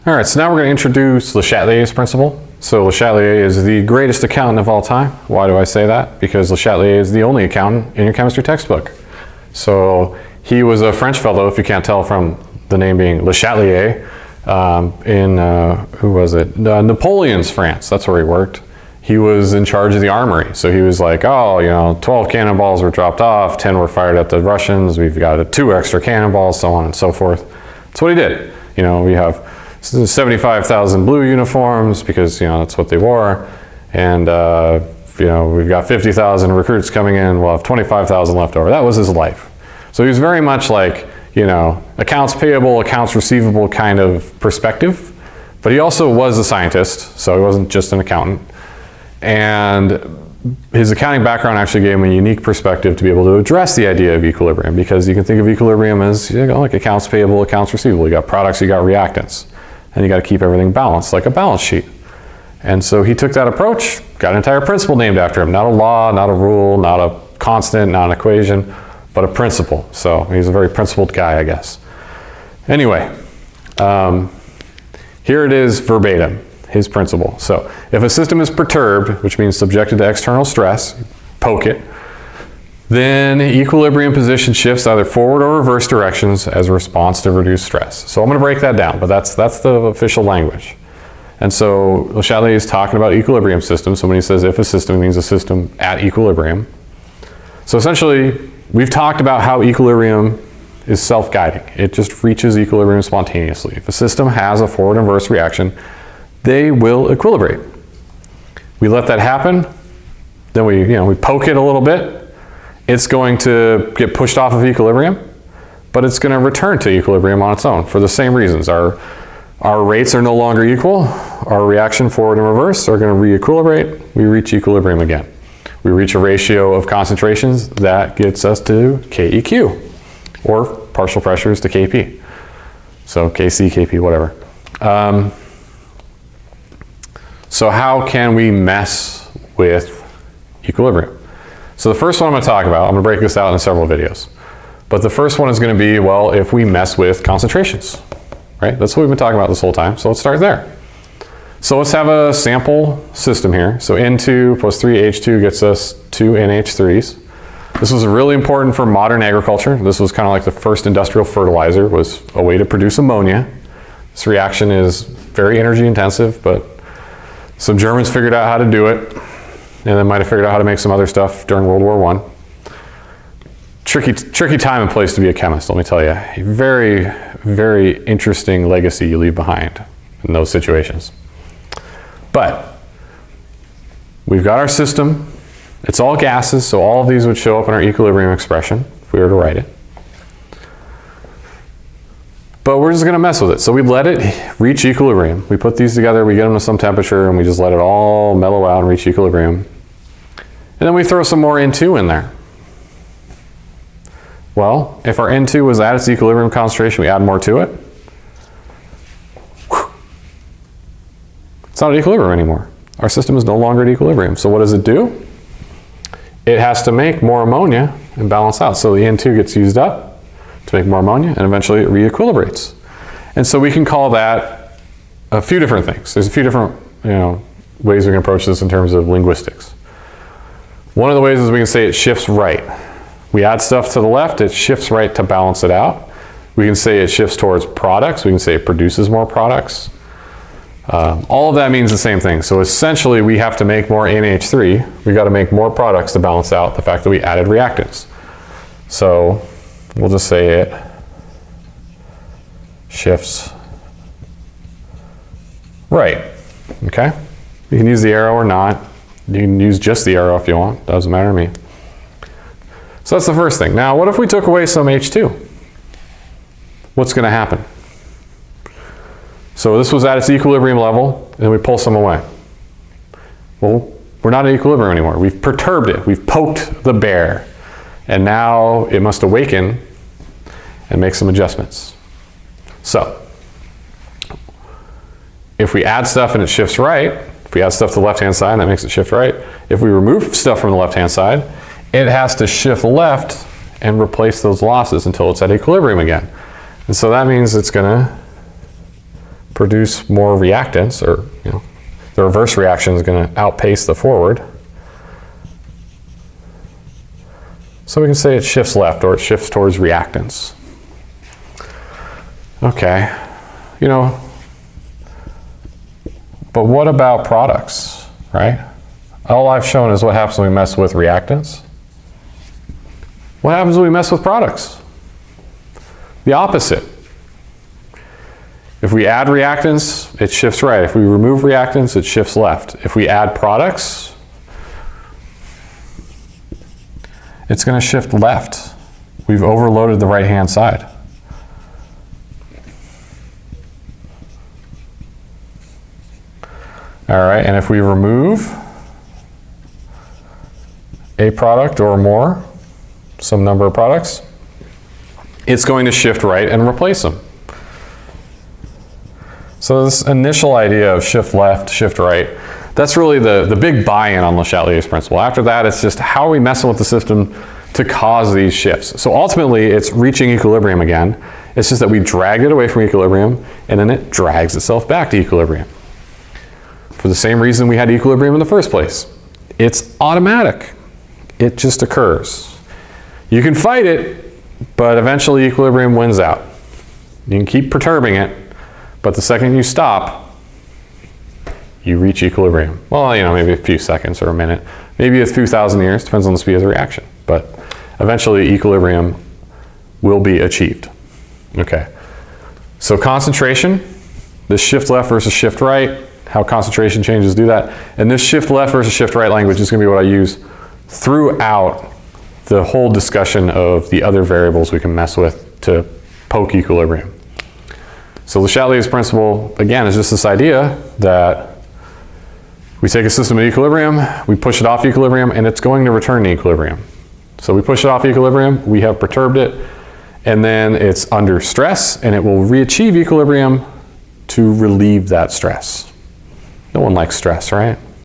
All right, so now we're going to introduce Le Chatelier's principle. So Le Chatelier is the greatest accountant of all time. Why do I say that? Because Le Chatelier is the only accountant in your chemistry textbook. So he was a French fellow, if you can't tell from the name being Le Chatelier, in, who was it? Napoleon's France, that's where he worked. He was in charge of the armory. So he was like, oh, you know, 12 cannonballs were dropped off, 10 were fired at the Russians, we've got 2 extra cannonballs, so on and so forth. That's what he did. You know, we have 75,000 blue uniforms because, you know, that's what they wore. And, you know, we've got 50,000 recruits coming in, we'll have 25,000 left over. That was his life. So he was very much like, you know, accounts payable, accounts receivable kind of perspective. But he also was a scientist, so he wasn't just an accountant. And his accounting background actually gave him a unique perspective to be able to address the idea of equilibrium, because you can think of equilibrium as, you know, like accounts payable, accounts receivable. You got products, you got reactants. And you got to keep everything balanced, like a balance sheet. And so he took that approach, got an entire principle named after him. Not a law, not a rule, not a constant, not an equation, but a principle. So he's a very principled guy, I guess. Anyway, here it is verbatim, his principle. So if a system is perturbed, which means subjected to external stress, poke it, then equilibrium position shifts either forward or reverse directions as a response to reduced stress. So I'm going to break that down, but that's the official language. And so Le Chatelier is talking about equilibrium systems. So when he says if a system, it means a system at equilibrium. So essentially, we've talked about how equilibrium is self-guiding. It just reaches equilibrium spontaneously. If a system has a forward and reverse reaction, they will equilibrate. We let that happen, then we poke it a little bit. It's going to get pushed off of equilibrium, but it's going to return to equilibrium on its own for the same reasons. Our rates are no longer equal. Our reaction forward and reverse are going to re-equilibrate. We reach equilibrium again. We reach a ratio of concentrations that gets us to KEQ, or partial pressures to KP. So KC, KP, whatever. So how can we mess with equilibrium? So the first one I'm going to talk about, I'm going to break this out into several videos. But the first one is going to be, well, if we mess with concentrations, right? That's what we've been talking about this whole time. So let's start there. So let's have a sample system here. So N2 plus 3H2 gets us 2 NH3s. This was really important for modern agriculture. This was kind of like the first industrial fertilizer, was a way to produce ammonia. This reaction is very energy intensive, but some Germans figured out how to do it. And they might have figured out how to make some other stuff during World War I. Tricky time and place to be a chemist, let me tell you. A very, very interesting legacy you leave behind in those situations. But we've got our system. It's all gases, so all of these would show up in our equilibrium expression if we were to write it. But we're just going to mess with it. So we let it reach equilibrium. We put these together, we get them to some temperature, and we just let it all mellow out and reach equilibrium. And then we throw some more N2 in there. Well, if our N2 was at its equilibrium concentration, we add more to it. It's not at equilibrium anymore. Our system is no longer at equilibrium. So what does it do? It has to make more ammonia and balance out. So the N2 gets used up to make more ammonia, and eventually it re-equilibrates. And so we can call that a few different things. There's a few different ways we can approach this in terms of linguistics. One of the ways is we can say it shifts right. We add stuff to the left, it shifts right to balance it out. We can say it shifts towards products. We can say it produces more products. All of that means the same thing. So essentially we have to make more NH3. We got to make more products to balance out the fact that we added reactants. So we'll just say it shifts right. Okay? You can use the arrow or not. You can use just the arrow if you want. Doesn't matter to me. So that's the first thing. Now, what if we took away some H2? What's going to happen? So this was at its equilibrium level, and we pull some away. Well, we're not at equilibrium anymore. We've perturbed it. We've poked the bear. And now it must awaken and make some adjustments. So, if we add stuff and it shifts right, if we add stuff to the left-hand side, that makes it shift right. If we remove stuff from the left-hand side, it has to shift left and replace those losses until it's at equilibrium again. And so that means it's going to produce more reactance, or the reverse reaction is going to outpace the forward. So we can say it shifts left, or it shifts towards reactance. Okay, but what about products, right? All I've shown is what happens when we mess with reactants. What happens when we mess with products? The opposite. If we add reactants, it shifts right. If we remove reactants, it shifts left. If we add products, it's going to shift left. We've overloaded the right-hand side. All right, and if we remove a product or more, some number of products, it's going to shift right and replace them. So this initial idea of shift left, shift right, that's really the big buy-in on Le Chatelier's principle. After that, it's just how are we messing with the system to cause these shifts. So ultimately, it's reaching equilibrium again. It's just that we dragged it away from equilibrium, and then it drags itself back to equilibrium. For the same reason we had equilibrium in the first place. It's automatic. It just occurs. You can fight it, but eventually equilibrium wins out. You can keep perturbing it, but the second you stop, you reach equilibrium. Well, maybe a few seconds or a minute, maybe a few thousand years, depends on the speed of the reaction. But eventually equilibrium will be achieved. Okay, so concentration, this shift left versus shift right, how concentration changes do that. And this shift left versus shift right language is going to be what I use throughout the whole discussion of the other variables we can mess with to poke equilibrium. So Le Chatelier's principle, again, is just this idea that we take a system at equilibrium, we push it off equilibrium, and it's going to return to equilibrium. So we push it off equilibrium, we have perturbed it, and then it's under stress, and it will re-achieve equilibrium to relieve that stress. No one likes stress, right?